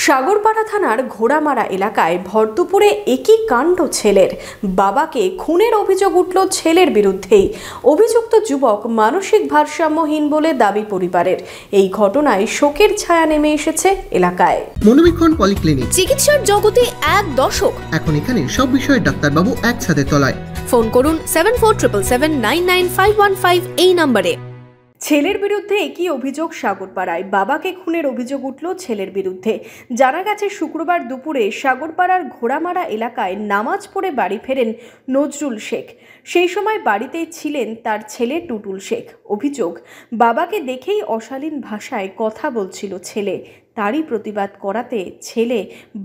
সাগরপাড়া থানার ঘোড়ামারা এলাকায় ভরদুপুরে একই কাণ্ড ছেলের। বাবাকে খুনের অভিযোগ উঠল ছেলের বিরুদ্ধেই। অভিযুক্ত যুবক মানসিক ভারসাম্যহীন বলে দাবি পরিবারের। এই ঘটনায় শোকের ছায়া নেমে এসেছে এলাকায়। মনোবীক্ষণ পলিক্লিনিক, চিকিৎসার জগতে এক দশক। এখন এখানে সব বিষয়ে ডাক্তারবাবু একসাথে তলায়। ফোন করুন 7477799515 এই নম্বরে। ছেলের বিরুদ্ধে একই অভিযোগ সাগরপাড়ায়। বাবাকে খুনের অভিযোগ উঠল ছেলের বিরুদ্ধে। জানা গেছে শুক্রবার দুপুরে সাগরপাড়ার ঘোড়ামারা এলাকায় নামাজ পড়ে বাড়ি ফেরেন নজরুল শেখ। সেই সময় বাড়িতেই ছিলেন তার ছেলে টুটুল শেখ। অভিযোগ, বাবাকে দেখেই অশালীন ভাষায় কথা বলছিল ছেলে। তারই প্রতিবাদ করাতে ছেলে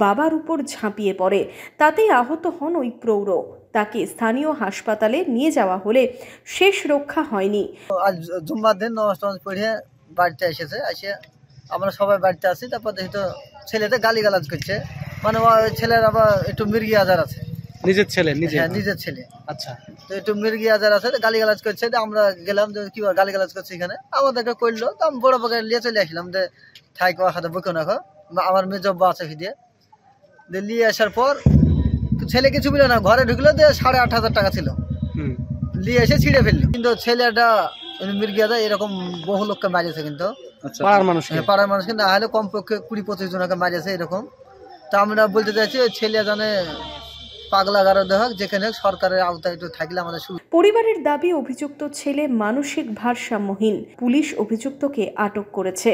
বাবার উপর ঝাঁপিয়ে পড়ে। তাতেই আহত হন ওই প্রৌঢ়। তাকে স্থানীয় হাসপাতালে নিয়ে যাওয়া হলে শেষ রক্ষা হয়নি। আজ জুম্মার দিন নামাজ টামাজ পড়ে বাড়িতে এসে আমরা সবাই বাড়িতে আসি। তারপর দেখি তো ছেলেতে গালিগালাজ করছে, মানে ওই ছেলের আবার একটু মির্গি আজার আছে। নিজের ছেলে? নিজের ছেলে। আচ্ছা, তো একটু মির্গি আজার আছে, গালিগালাজ করছে। আমরা গেলাম যে কি গালিগালাজ করছে এখানে, আমাদেরকে করলো। তো আমি বড় বাগান নিয়ে চলে আসলাম যে ঠাই কোয়া খাতে বকে রাখো, আমার মেয়ে জব্বা আছে দিয়ে নিয়ে আসার পর ছেলে কিছু ছিল না, ঘরে ঢুকলো, 8,500 টাকা ছিল, নিয়ে এসে ছিঁড়ে ফেললো। কিন্তু ছেলেটা মির্গিয়াদা এরকম বহু লোককে মারিয়েছে, কিন্তু পাড়ার মানুষকে না হলে কমপক্ষে 20-25 জনকে মারিয়েছে এরকম। তা আমরা বলতে চাইছি ওই ছেলে জানে পাগলা গারো দেহ, যেখানে সরকারের আওতায় একটু থাকলে আমাদের। পরিবারের দাবি, অভিযুক্ত ছেলে মানসিক ভারসাম্যহীন। পুলিশ অভিযুক্তকে আটক করেছে।